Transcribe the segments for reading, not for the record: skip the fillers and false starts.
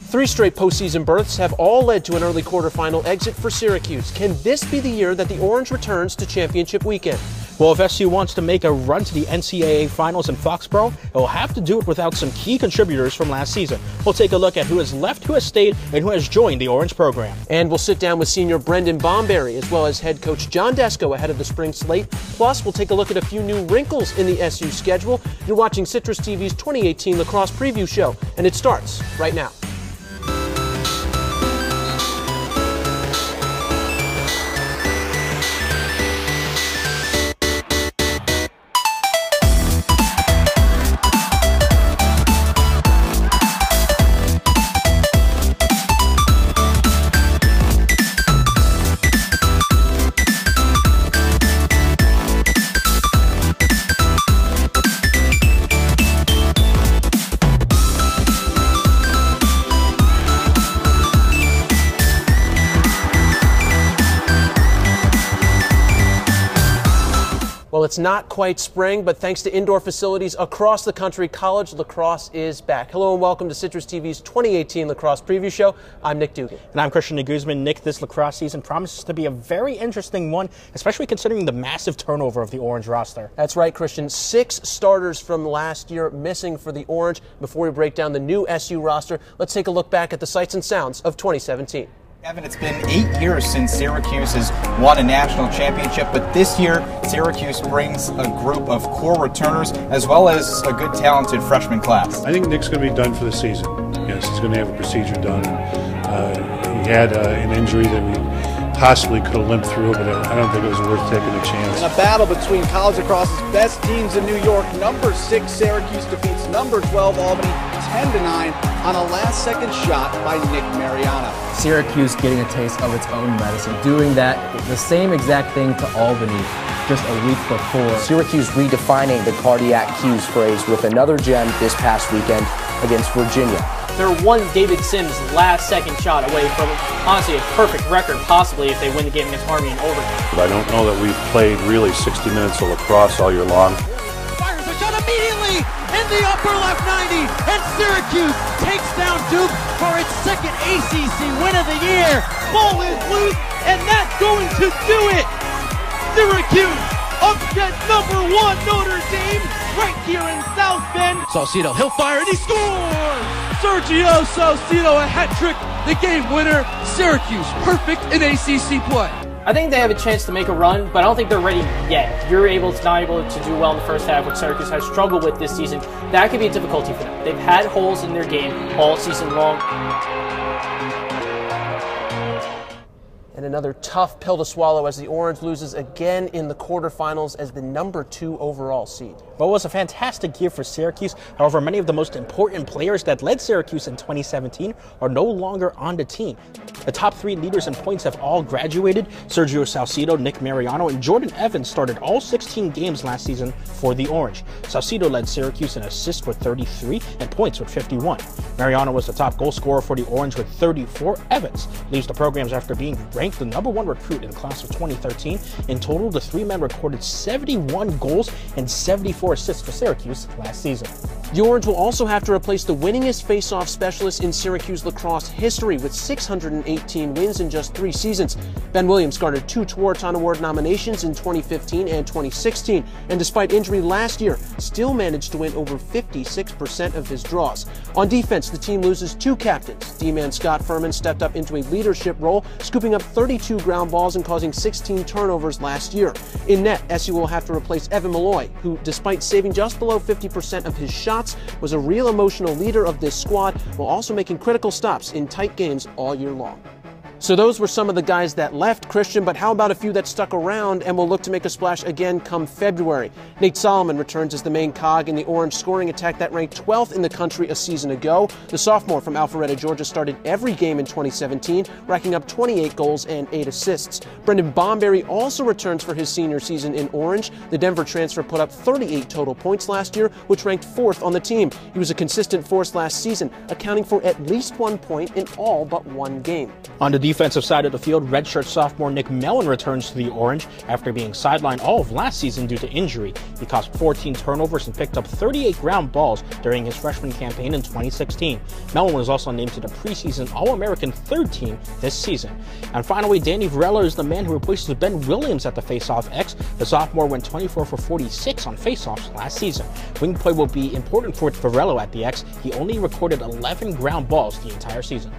3 straight postseason berths have all led to an early quarterfinal exit for Syracuse. Can this be the year that the Orange returns to championship weekend? Well, if SU wants to make a run to the NCAA Finals in Foxborough, it will have to do it without some key contributors from last season. We'll take a look at who has left, who has stayed, and who has joined the Orange program. And we'll sit down with senior Brendan Bomberry as well as head coach John Desco ahead of the spring slate. Plus, we'll take a look at a few new wrinkles in the SU schedule. You're watching CitrusTV's 2018 Lacrosse Preview Show, and it starts right now. Well, it's not quite spring, but thanks to indoor facilities across the country, college lacrosse is back. Hello and welcome to CitrusTV's 2018 Lacrosse Preview Show. I'm Nick Dugan. And I'm Christian Guzman. Nick, this lacrosse season promises to be a very interesting one, especially considering the massive turnover of the Orange roster. That's right, Christian. 6 starters from last year missing for the Orange. Before we break down the new SU roster, let's take a look back at the sights and sounds of 2017. Evan, it's been 8 years since Syracuse has won a national championship, but this year Syracuse brings a group of core returners as well as a good talented freshman class. I think Nick's going to be done for the season. Yes, he's going to have a procedure done. He had an injury that we possibly could have limped through, but I don't think it was worth taking a chance. In a battle between college lacrosse's best teams in New York, number 6 Syracuse defeats number 12 Albany 10-9 on a last-second shot by Nick Mariano. Syracuse getting a taste of its own medicine, doing that the same exact thing to Albany just a week before. Syracuse redefining the cardiac cues phrase with another gem this past weekend against Virginia. They're one David Sims last-second shot away from, honestly, a perfect record, possibly, if they win the game against Army in overtime. I don't know that we've played really 60 minutes of lacrosse all year long. Fires a shot immediately in the upper left 90, and Syracuse takes down Duke for its second ACC win of the year. Ball is loose, and that's going to do it. Syracuse upset number 1 Notre Dame right here in South Bend. Saucedo, he'll fire, and he scores! Sergio Saucedo, a hat trick, the game winner. Syracuse perfect in ACC play. I think they have a chance to make a run, but I don't think they're ready yet. If you're not able to do well in the first half, which Syracuse has struggled with this season, that could be a difficulty for them. They've had holes in their game all season long. And another tough pill to swallow as the Orange loses again in the quarterfinals as the number 2 overall seed. Well, it was a fantastic year for Syracuse. However, many of the most important players that led Syracuse in 2017 are no longer on the team. The top 3 leaders in points have all graduated. Sergio Saucedo, Nick Mariano, and Jordan Evans started all 16 games last season for the Orange. Saucedo led Syracuse in assists with 33 and points with 51. Mariano was the top goal scorer for the Orange with 34. Evans leaves the programs after being ranked the number 1 recruit in the class of 2013. In total, the 3 men recorded 71 goals and 74 assists for Syracuse last season. The Orange will also have to replace the winningest face-off specialist in Syracuse lacrosse history with 618 wins in just 3 seasons. Ben Williams garnered 2 Tewaaraton Award nominations in 2015 and 2016, and despite injury last year, still managed to win over 56% of his draws. On defense, the team loses 2 captains. D-man Scott Furman stepped up into a leadership role, scooping up 32 ground balls and causing 16 turnovers last year. In net, SU will have to replace Evan Malloy, who, despite saving just below 50% of his shots, was a real emotional leader of this squad while also making critical stops in tight games all year long. So those were some of the guys that left, Christian, but how about a few that stuck around and will look to make a splash again come February? Nate Solomon returns as the main cog in the Orange scoring attack that ranked 12th in the country a season ago. The sophomore from Alpharetta, Georgia started every game in 2017, racking up 28 goals and 8 assists. Brendan Bomberry also returns for his senior season in Orange. The Denver transfer put up 38 total points last year, which ranked 4th on the team. He was a consistent force last season, accounting for at least 1 point in all but 1 game. On the defensive side of the field, redshirt sophomore Nick Mellon returns to the Orange after being sidelined all of last season due to injury. He caused 14 turnovers and picked up 38 ground balls during his freshman campaign in 2016. Mellon was also named to the preseason All-American third team this season. And finally, Danny Varela is the man who replaces Ben Williams at the faceoff X. The sophomore went 24 for 46 on faceoffs last season. Wing play will be important for Varela at the X. He only recorded 11 ground balls the entire season.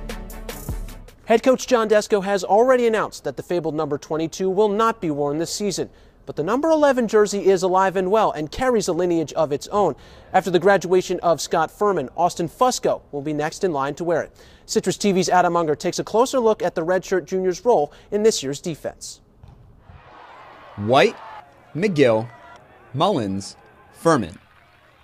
Head coach John Desco has already announced that the fabled number 22 will not be worn this season. But the number 11 jersey is alive and well and carries a lineage of its own. After the graduation of Scott Furman, Austin Fusco will be next in line to wear it. Citrus TV's Adam Unger takes a closer look at the redshirt junior's role in this year's defense. White, McGill, Mullins, Furman.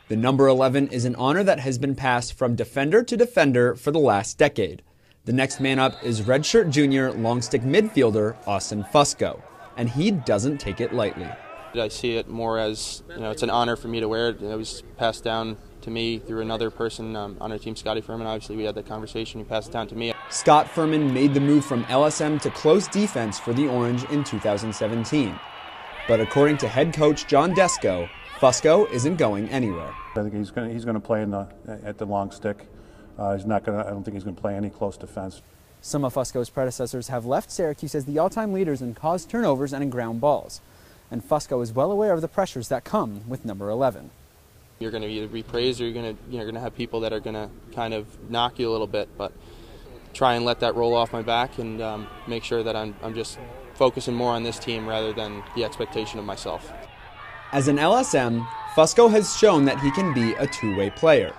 The number 11 is an honor that has been passed from defender to defender for the last decade. The next man up is redshirt junior long-stick midfielder Austin Fusco, and he doesn't take it lightly. I see it more as, it's an honor for me to wear it. It was passed down to me through another person on our team, Scotty Furman. Obviously, we had that conversation. He passed it down to me. Scott Furman made the move from LSM to close defense for the Orange in 2017. But according to head coach John Desco, Fusco isn't going anywhere. I think he's going to play at the long stick. I don't think he's going to play any close defense. Some of Fusco's predecessors have left Syracuse as the all-time leaders in caused turnovers and in ground balls. And Fusco is well aware of the pressures that come with number 11. You're going to either be praised or you're going to have people that are going to kind of knock you a little bit, but try and let that roll off my back and make sure that I'm just focusing more on this team rather than the expectation of myself. As an LSM, Fusco has shown that he can be a two-way player.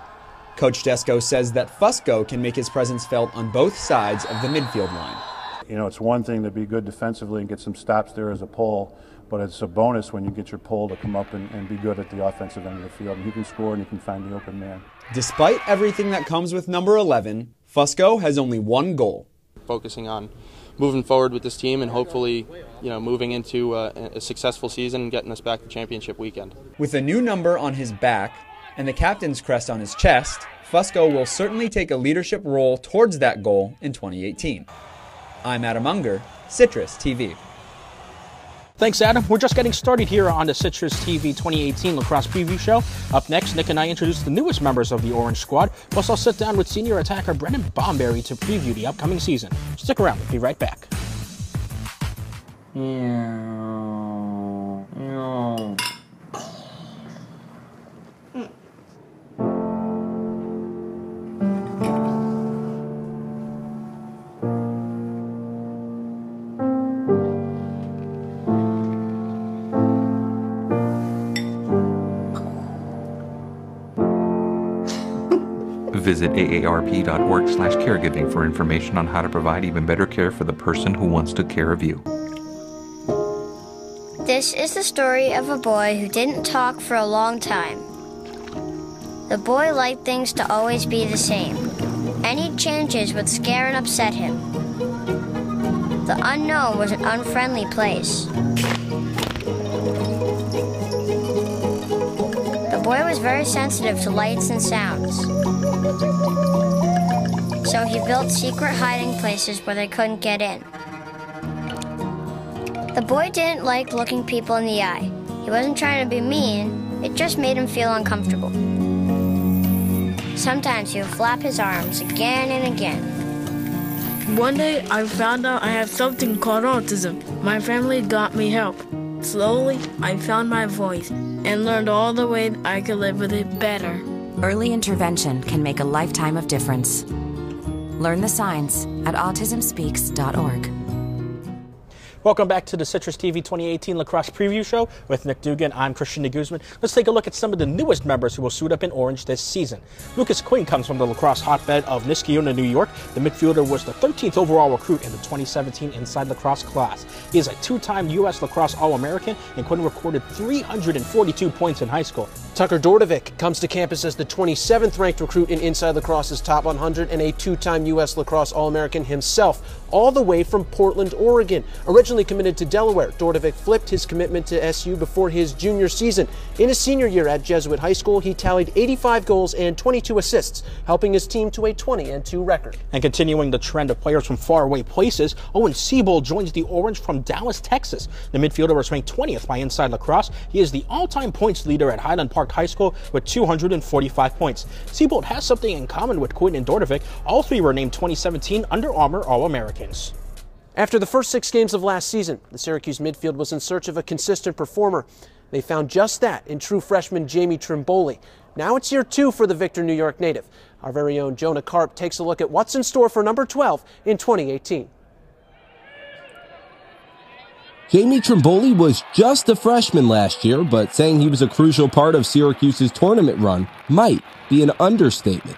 Coach Desko says that Fusco can make his presence felt on both sides of the midfield line. It's one thing to be good defensively and get some stops there as a pull, but it's a bonus when you get your pull to come up and be good at the offensive end of the field. And he can score and he can find the open man. Despite everything that comes with number 11, Fusco has only one goal. Focusing on moving forward with this team and hopefully, moving into a successful season and getting us back to championship weekend. With a new number on his back and the captain's crest on his chest, Fusco will certainly take a leadership role towards that goal in 2018. I'm Adam Unger, Citrus TV. Thanks, Adam. We're just getting started here on the Citrus TV 2018 Lacrosse Preview Show. Up next, Nick and I introduce the newest members of the Orange squad. Plus, I'll sit down with senior attacker Brennan Bomberry to preview the upcoming season. Stick around. We'll be right back. Visit aarp.org/caregiving for information on how to provide even better care for the person who wants to care of you. This is the story of a boy who didn't talk for a long time. The boy liked things to always be the same. Any changes would scare and upset him. The unknown was an unfriendly place. The boy was very sensitive to lights and sounds. So he built secret hiding places where they couldn't get in. The boy didn't like looking people in the eye. He wasn't trying to be mean, it just made him feel uncomfortable. Sometimes he would flap his arms again and again. One day I found out I have something called autism. My family got me help. Slowly, I found my voice and learned all the ways I could live with it better. Early intervention can make a lifetime of difference. Learn the signs at autismspeaks.org. Welcome back to the Citrus TV 2018 Lacrosse Preview Show with Nick Dugan. I'm Christian Guzman. Let's take a look at some of the newest members who will suit up in orange this season. Lucas Quinn comes from the lacrosse hotbed of Niskayuna, New York. The midfielder was the 13th overall recruit in the 2017 Inside Lacrosse class. He is a two-time U.S. Lacrosse All-American, and Quinn recorded 342 points in high school. Tucker Dordovic comes to campus as the 27th ranked recruit in Inside Lacrosse's Top 100 and a two-time U.S. Lacrosse All-American himself, all the way from Portland, Oregon. Originally originally committed to Delaware, Dordevic flipped his commitment to SU before his junior season. In his senior year at Jesuit High School, he tallied 85 goals and 22 assists, helping his team to a 20-2 record. And continuing the trend of players from faraway places, Owen Siebold joins the Orange from Dallas, Texas. The midfielder was ranked 20th by Inside Lacrosse. He is the all-time points leader at Highland Park High School with 245 points. Siebold has something in common with Quinn and Dordevic. All three were named 2017 Under Armour All-Americans. After the first 6 games of last season, the Syracuse midfield was in search of a consistent performer. They found just that in true freshman Jamie Trimboli. Now it's year 2 for the Victor, New York native. Our very own Jonah Karp takes a look at what's in store for number 12 in 2018. Jamie Trimboli was just a freshman last year, but saying he was a crucial part of Syracuse's tournament run might be an understatement.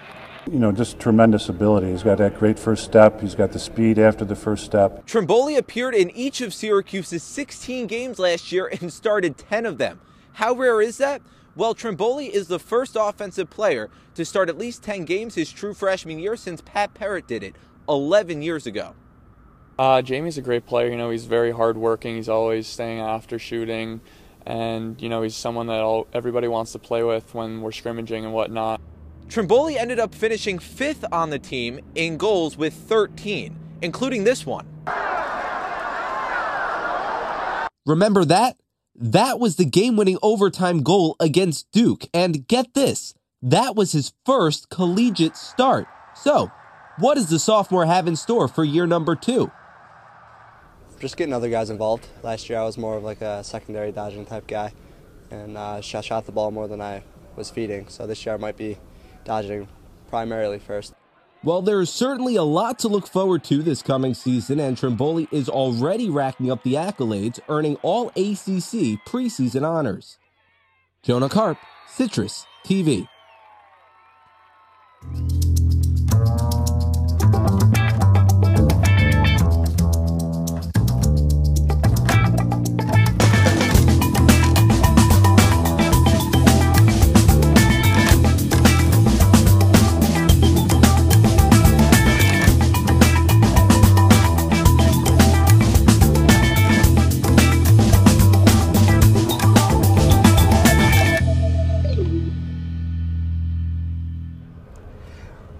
You know, just tremendous ability. He's got that great first step. He's got the speed after the first step. Trimboli appeared in each of Syracuse's 16 games last year and started 10 of them. How rare is that? Well, Trimboli is the first offensive player to start at least 10 games his true freshman year since Pat Parrott did it 11 years ago. Jamie's a great player. You know, he's very hardworking. He's always staying after shooting. And, you know, he's someone that everybody wants to play with when we're scrimmaging and whatnot. Trimboli ended up finishing 5th on the team in goals with 13, including this one. Remember that? That was the game-winning overtime goal against Duke. And get this, that was his first collegiate start. So, what does the sophomore have in store for year number 2? Just getting other guys involved. Last year I was more of like a secondary dodging type guy and shot the ball more than I was feeding. So this year I might be dodging primarily first. Well, there's certainly a lot to look forward to this coming season, and Trimboli is already racking up the accolades, earning all ACC preseason honors. Jonah Karp, Citrus TV.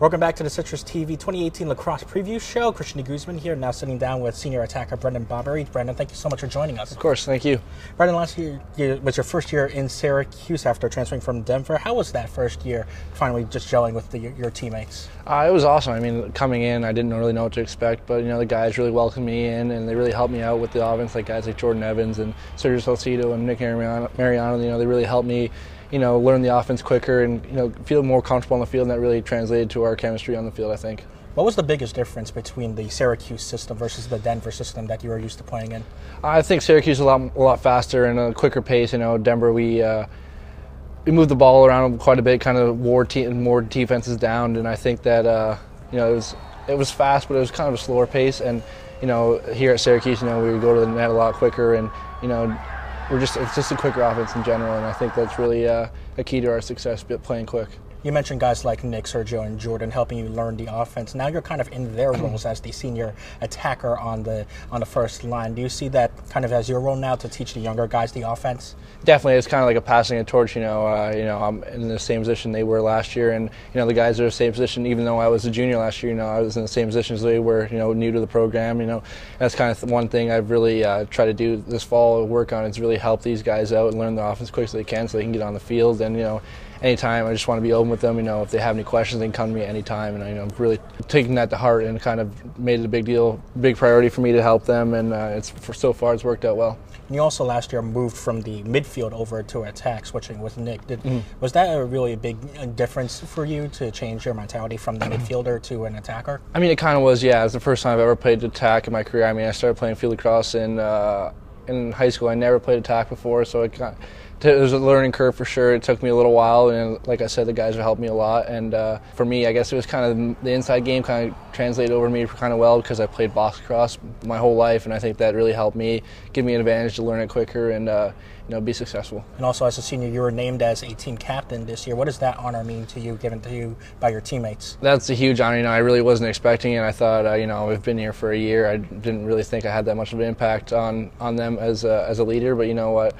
Welcome back to the Citrus TV 2018 Lacrosse Preview Show. Christian Guzman here, now sitting down with senior attacker Brendan Bomberry. Brendan, thank you so much for joining us. Of course, thank you. Brendan, last year was your first year in Syracuse after transferring from Denver. How was that first year, finally just gelling with your teammates? It was awesome. I mean, coming in, I didn't really know what to expect, but, you know, the guys really welcomed me in, and they really helped me out with the offense, like guys like Jordan Evans and Sergio Salcido and Nick Mariano. You know, they really helped me, you know, learn the offense quicker and, you know, feel more comfortable on the field, and that really translated to our chemistry on the field, I think. What was the biggest difference between the Syracuse system versus the Denver system that you were used to playing in? I think Syracuse is a lot faster and a quicker pace. You know, Denver, we moved the ball around quite a bit, kind of wore more defenses down, and I think that you know, it was fast, but it was kind of a slower pace. And, you know, here at Syracuse, you know, we would go to the net a lot quicker, and, you know, it's just a quicker offense in general, and I think that's really a key to our success, playing quick. You mentioned guys like Nick, Sergio, and Jordan helping you learn the offense. Now you're kind of in their roles as the senior attacker on the first line. Do you see that kind of as your role now to teach the younger guys the offense? Definitely, it's kind of like a passing a torch. You know, I'm in the same position they were last year, and, you know, the guys are in the same position. Even though I was a junior last year, you know, I was in the same position as they were. You know, new to the program. You know, that's kind of one thing I've really tried to do this fall, work on, is really help these guys out and learn the offense quick as they can, so they can get on the field. And, you know, anytime, I just want to be open with them. You know, if they have any questions, they can come to me anytime. And, you know, I'm really taking that to heart and kind of made it a big priority for me to help them. And so far, it's worked out well. And you also last year moved from the midfield over to attack, switching with Nick. Was that a really big difference for you to change your mentality from the midfielder to an attacker? I mean, it kind of was, yeah. It was the first time I've ever played attack in my career. I mean, I started playing field lacrosse in high school. I never played attack before, so it There's a learning curve for sure. It took me a little while, and like I said, the guys have helped me a lot. And for me, I guess it was kind of the inside game kind of translated over to me kind of well because I played box lacrosse my whole life, and I think that really helped me, give me an advantage to learn it quicker and be successful. And also, as a senior, you were named as a team captain this year. What does that honor mean to you, given to you by your teammates? That's a huge honor. I really wasn't expecting it. I thought, we've been here for a year. I didn't really think I had that much of an impact on them as a leader. But you know what?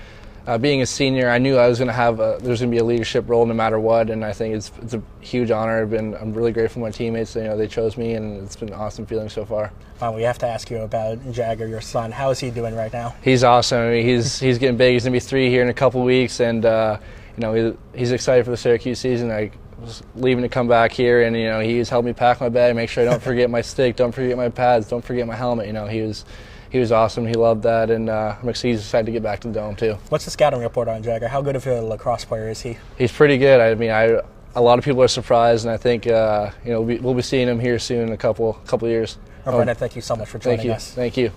Being a senior, I knew I was going to have there's going to be a leadership role no matter what, and I think it's a huge honor. I'm really grateful for my teammates. They chose me, and it's been an awesome feeling so far. We have to ask you about Jagger, your son. How is he doing right now? He's awesome. he's getting big. He's going to be 3 here in a couple weeks, and he's excited for the Syracuse season. I was leaving to come back here, and he's helped me pack my bag, make sure I don't forget my stick, don't forget my pads, don't forget my helmet. He was awesome. He loved that, and he's excited to get back to the Dome too. What's the scouting report on Jagger? How good of a lacrosse player is he? He's pretty good. A lot of people are surprised, and I think we'll be seeing him here soon in a couple years. Brendan, thank you so much for joining us. Thank you.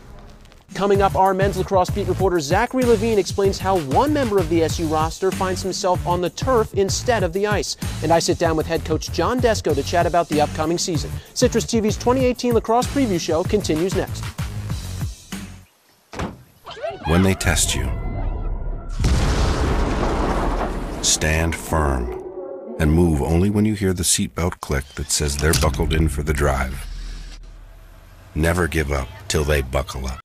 Coming up, our men's lacrosse beat reporter Zachary Levine explains how one member of the SU roster finds himself on the turf instead of the ice. And I sit down with head coach John Desco to chat about the upcoming season. Citrus TV's 2018 lacrosse preview show continues next. When they test you, stand firm and move only when you hear the seatbelt click that says they're buckled in for the drive. Never give up till they buckle up.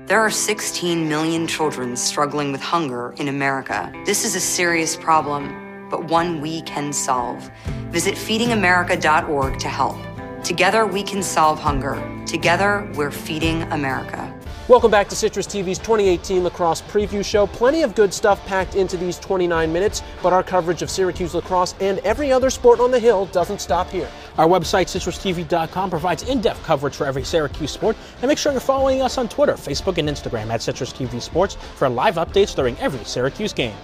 There are 16 million children struggling with hunger in America. This is a serious problem, but one we can solve. Visit feedingamerica.org to help. Together we can solve hunger. Together we're feeding America. Welcome back to Citrus TV's 2018 lacrosse preview show. Plenty of good stuff packed into these 29 minutes, but our coverage of Syracuse lacrosse and every other sport on the Hill doesn't stop here. Our website, CitrusTV.com, provides in-depth coverage for every Syracuse sport, and make sure you're following us on Twitter, Facebook, and Instagram at CitrusTV Sports for live updates during every Syracuse game.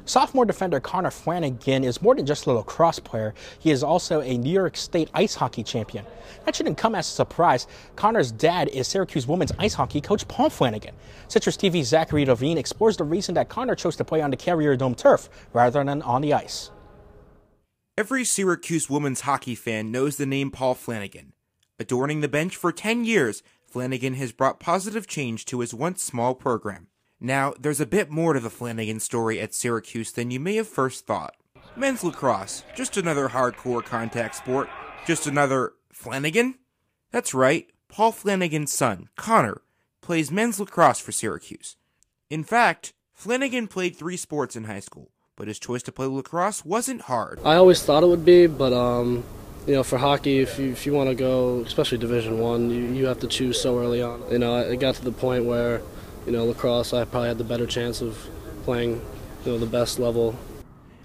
Sophomore defender Connor Flanagan is more than just a lacrosse player. He is also a New York State ice hockey champion. That shouldn't come as a surprise. Connor's dad is Syracuse women's ice hockey coach Paul Flanagan. Citrus TV's Zachary Levine explores the reason that Connor chose to play on the Carrier Dome turf rather than on the ice. Every Syracuse women's hockey fan knows the name Paul Flanagan. Adorning the bench for 10 years, Flanagan has brought positive change to his once small program. Now, there's a bit more to the Flanagan story at Syracuse than you may have first thought. Men's lacrosse, just another hardcore contact sport, just another Flanagan? That's right, Paul Flanagan's son, Connor, plays men's lacrosse for Syracuse. In fact, Flanagan played 3 sports in high school, but his choice to play lacrosse wasn't hard. I always thought it would be, but for hockey, if you want to go, especially Division I, you have to choose so early on. It got to the point where lacrosse, I probably had the better chance of playing, the best level.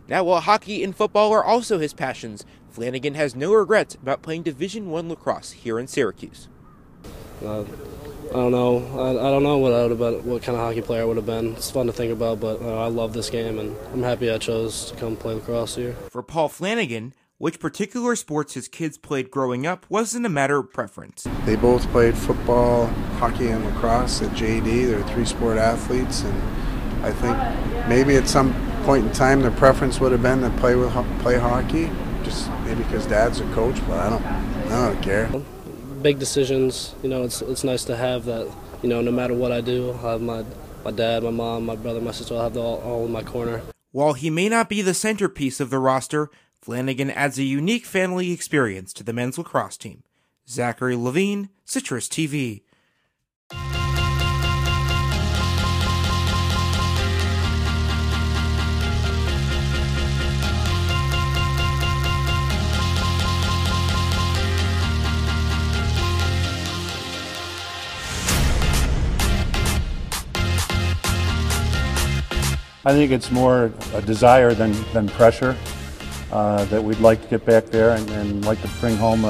Now, while hockey and football are also his passions, Flanagan has no regrets about playing Division I lacrosse here in Syracuse. I don't know. I don't know what kind of hockey player I would have been. It's fun to think about, but I love this game, and I'm happy I chose to come play lacrosse here. For Paul Flanagan, which particular sports his kids played growing up wasn't a matter of preference. They both played football, hockey, and lacrosse at JD. They're 3-sport athletes, and I think maybe at some point in time their preference would have been to play hockey, just maybe because Dad's a coach, but I don't care. Big decisions, it's nice to have that, no matter what I do, I'll have my my dad, my mom, my brother, my sister, I'll have them all in my corner. While he may not be the centerpiece of the roster, Flanagan adds a unique family experience to the men's lacrosse team. Zachary Levine, Citrus TV. I think it's more a desire than pressure that we'd like to get back there and like to bring home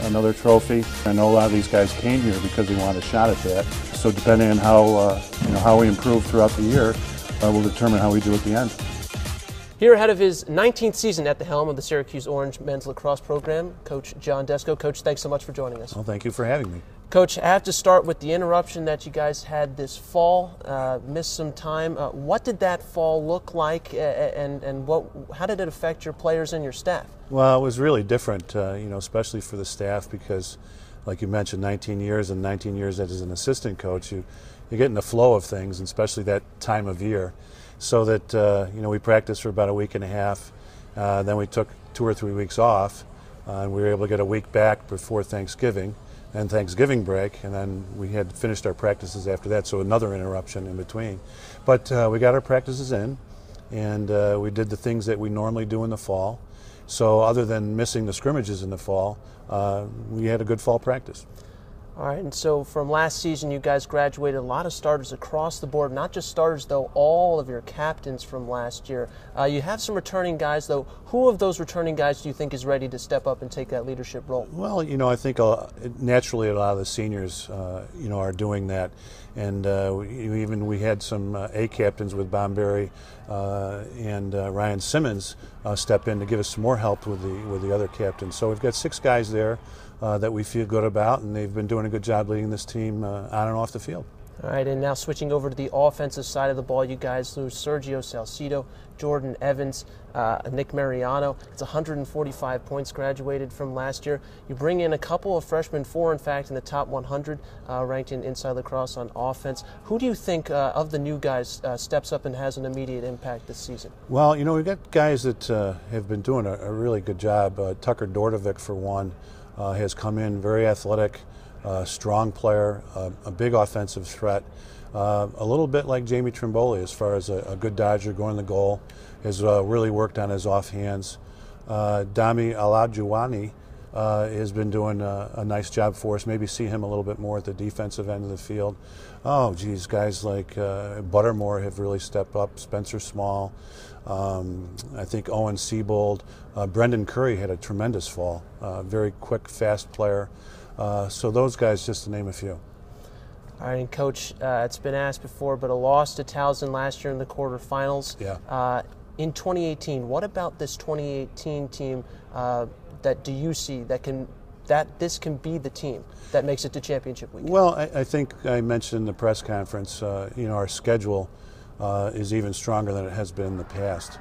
another trophy. I know a lot of these guys came here because they wanted a shot at that. So depending on how we improve throughout the year, will determine how we do at the end. Here ahead of his 19th season at the helm of the Syracuse Orange men's lacrosse program, Coach John Desco. Coach, thanks so much for joining us. Well, thank you for having me. Coach, I have to start with the interruption that you guys had this fall, missed some time. What did that fall look like, and how did it affect your players and your staff? Well, it was really different, especially for the staff because, like you mentioned, 19 years as an assistant coach, you get in the flow of things, and especially that time of year. So that, we practiced for about a week and a half, then we took 2 or 3 weeks off, and we were able to get a week back before Thanksgiving. And Thanksgiving break, and then we had finished our practices after that, so another interruption in between. But we got our practices in, and we did the things that we normally do in the fall. So other than missing the scrimmages in the fall, we had a good fall practice. All right, and so from last season, you guys graduated a lot of starters across the board, not just starters, though, all of your captains from last year. You have some returning guys, though. Who of those returning guys do you think is ready to step up and take that leadership role? Well, I think naturally a lot of the seniors, are doing that. And we had some A captains with Bomberry and Ryan Simmons step in to give us some more help with the other captains. So we've got 6 guys there that we feel good about, and they've been doing a good job leading this team on and off the field. All right, and now switching over to the offensive side of the ball, you guys lose Sergio Salcido, Jordan Evans, Nick Mariano. It's 145 points graduated from last year. You bring in a couple of freshmen, 4 in fact, in the top 100 ranked in Inside Lacrosse on offense. Who do you think of the new guys steps up and has an immediate impact this season? Well, we've got guys that have been doing a really good job. Tucker Dordovic, for one, has come in very athletic, strong player, a big offensive threat, a little bit like Jamie Trimboli as far as a good dodger going the goal, has really worked on his offhands. Dami Alajuwani has been doing a nice job for us. Maybe see him a little bit more at the defensive end of the field. Oh, geez, guys like Buttermore have really stepped up. Spencer Small, I think Owen Siebold. Brendan Curry had a tremendous fall. Very quick, fast player. So those guys, just to name a few. All right, and Coach, it's been asked before, but a loss to Towson last year in the quarterfinals. Yeah. In 2018, what about this 2018 team that do you see that this can be the team that makes it to championship weekend? Well, I think I mentioned in the press conference, our schedule is even stronger than it has been in the past.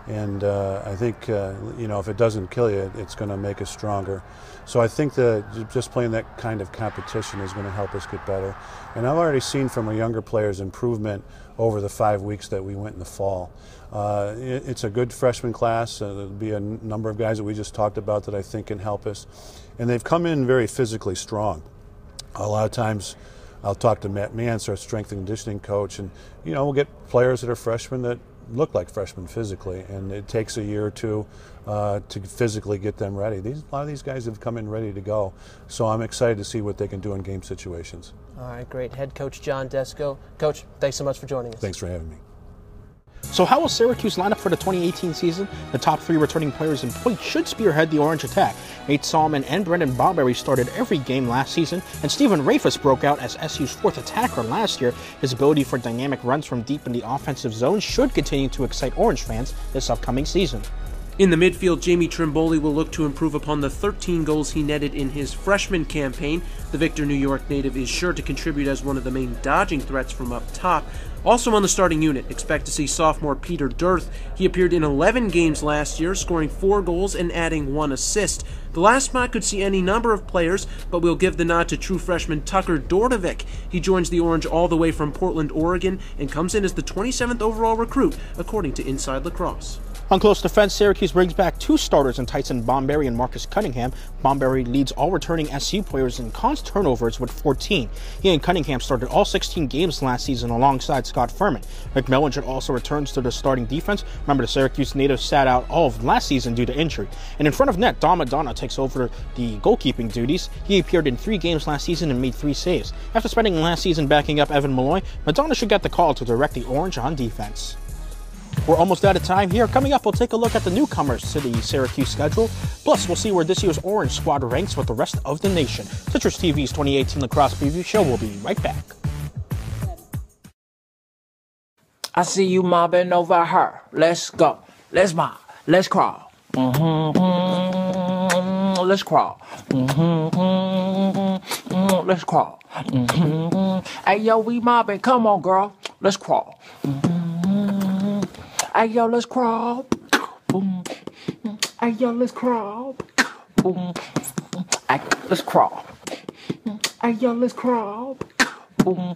And I think, if it doesn't kill you, it's going to make us stronger. So I think that just playing that kind of competition is going to help us get better. And I've already seen from our younger players improvement over the 5 weeks that we went in the fall. It's a good freshman class. There'll be a number of guys that we just talked about that I think can help us. And they've come in very physically strong. A lot of times I'll talk to Matt Mance, our strength and conditioning coach, and we'll get players that are freshmen that look like freshmen physically, and it takes a year or two to physically get them ready. A lot of these guys have come in ready to go, so I'm excited to see what they can do in game situations. All right, great. Head coach John Desco. Coach, thanks so much for joining us. Thanks for having me. So how will Syracuse line up for the 2018 season? The top 3 returning players in point should spearhead the Orange attack. Nate Solomon and Brendan Bomberry started every game last season, and Stephen Rafus broke out as SU's 4th attacker last year. His ability for dynamic runs from deep in the offensive zone should continue to excite Orange fans this upcoming season. In the midfield, Jamie Trimboli will look to improve upon the 13 goals he netted in his freshman campaign. The Victor, New York native is sure to contribute as one of the main dodging threats from up top. Also on the starting unit, expect to see sophomore Peter Dirth. He appeared in 11 games last year, scoring 4 goals and adding 1 assist. The last spot could see any number of players, but we'll give the nod to true freshman Tucker Dordovic. He joins the Orange all the way from Portland, Oregon, and comes in as the 27th overall recruit, according to Inside Lacrosse. On close defense, Syracuse brings back 2 starters in Tyson Bomberry and Marcus Cunningham. Bomberry leads all returning SU players in caused turnovers with 14. He and Cunningham started all 16 games last season alongside Scott Furman. McMillan also returns to the starting defense. Remember, the Syracuse native sat out all of last season due to injury. And in front of net, Don Madonna takes over the goalkeeping duties. He appeared in 3 games last season and made 3 saves. After spending last season backing up Evan Malloy, Madonna should get the call to direct the Orange on defense. We're almost out of time here. Coming up, we'll take a look at the newcomers to the Syracuse schedule. Plus, we'll see where this year's Orange squad ranks with the rest of the nation. CitrusTV's 2018 Lacrosse Preview Show will be right back. I see you mobbing over her. Let's go. Let's mob. Let's crawl. Let's crawl. Let's crawl. Hey, yo, we mobbing. Come on, girl. Let's crawl. Hey, yo, let's crawl. Boom. Hey, yo, let's crawl. Boom. Hey, let's crawl. Hey, yo, let's crawl. Boom.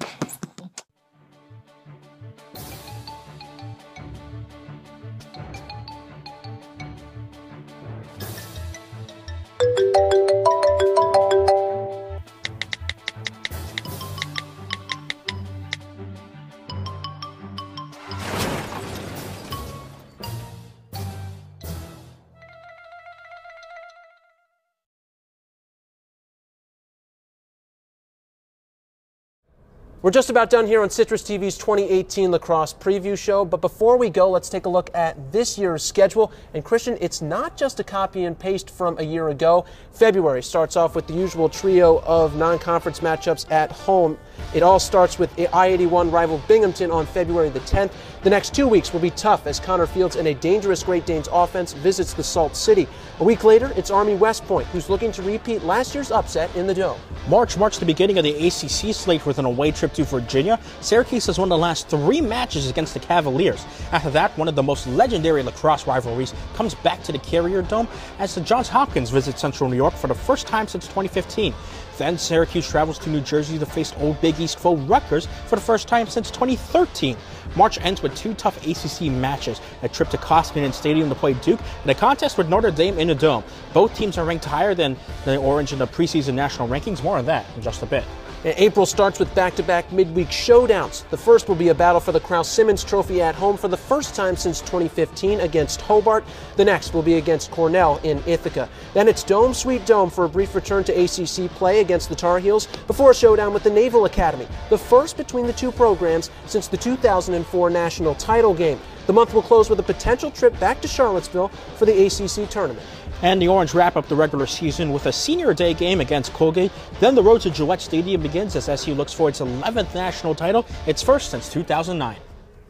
We're just about done here on CitrusTV's 2018 Lacrosse Preview Show, but before we go, let's take a look at this year's schedule. And Christian, it's not just a copy and paste from a year ago. February starts off with the usual trio of non-conference matchups at home. It all starts with I-81 rival Binghamton on February the 10th. The next 2 weeks will be tough as Connor Fields and a dangerous Great Danes offense visits the Salt City. A week later, it's Army West Point, who's looking to repeat last year's upset in the Dome. March marks the beginning of the ACC slate with an away trip to Virginia. Syracuse has won the last 3 matches against the Cavaliers. After that, one of the most legendary lacrosse rivalries comes back to the Carrier Dome as the Johns Hopkins visit Central New York for the first time since 2015. Then Syracuse travels to New Jersey to face old Big East foe Rutgers for the first time since 2013. March ends with 2 tough ACC matches, a trip to Koskinen Stadium to play Duke, and a contest with Notre Dame in the Dome. Both teams are ranked higher than the Orange in the preseason national rankings. More on that in just a bit. April starts with back-to-back midweek showdowns. The first will be a battle for the Krause Simmons Trophy at home for the first time since 2015 against Hobart. The next will be against Cornell in Ithaca. Then it's Dome Sweet Dome for a brief return to ACC play against the Tar Heels before a showdown with the Naval Academy, the first between the two programs since the 2004 national title game. The month will close with a potential trip back to Charlottesville for the ACC tournament. And the Orange wrap up the regular season with a Senior Day game against Colgate. Then the road to Gillette Stadium begins as SU looks for its 11th national title, its first since 2009.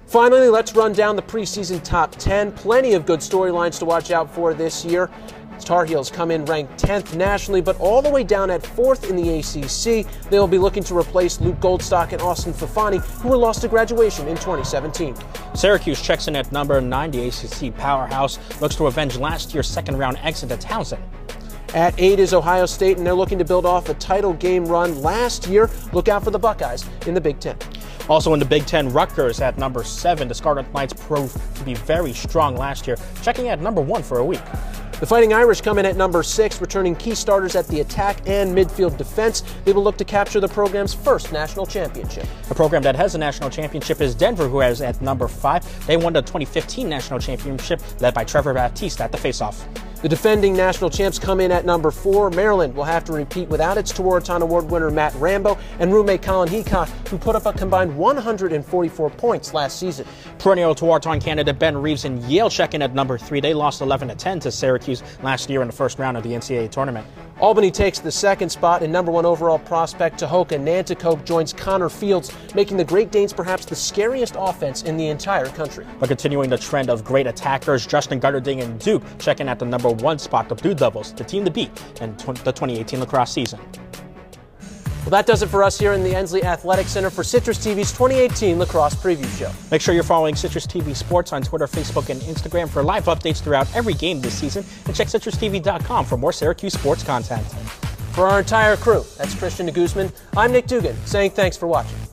Finally, let's run down the preseason top 10. Plenty of good storylines to watch out for this year. Tar Heels come in ranked 10th nationally, but all the way down at 4th in the ACC. They will be looking to replace Luke Goldstock and Austin Fafani, who were lost to graduation in 2017. Syracuse checks in at number 9. The ACC powerhouse looks to avenge last year's second-round exit at Townsend. At 8 is Ohio State, and they're looking to build off a title game run last year. Look out for the Buckeyes in the Big Ten. Also in the Big Ten, Rutgers at number 7. The Scarlet Knights proved to be very strong last year, checking at number 1 for a week. The Fighting Irish come in at number 6, returning key starters at the attack and midfield defense. They will look to capture the program's first national championship. A program that has a national championship is Denver, who has at number 5. They won the 2015 national championship, led by Trevor Baptiste at the faceoff. The defending national champs come in at number 4. Maryland will have to repeat without its Tewaaraton Award winner Matt Rambo and roommate Colin Heacock, who put up a combined 144 points last season. Perennial Tewaaraton candidate Ben Reeves and Yale check in at number 3. They lost 11-10 to Syracuse last year in the first round of the NCAA tournament. Albany takes the second spot, and number 1 overall prospect Tehoka Nanticoke joins Connor Fields, making the Great Danes perhaps the scariest offense in the entire country. But continuing the trend of great attackers, Justin Gutterding and Duke checking at the number 1 spot, the Blue Devils, the team to beat in the 2018 lacrosse season. Well, that does it for us here in the Ensley Athletic Center for Citrus TV's 2018 Lacrosse Preview Show. Make sure you're following Citrus TV Sports on Twitter, Facebook, and Instagram for live updates throughout every game this season, and check CitrusTV.com for more Syracuse sports content. For our entire crew, that's Christian Guzman. I'm Nick Dugan, saying thanks for watching.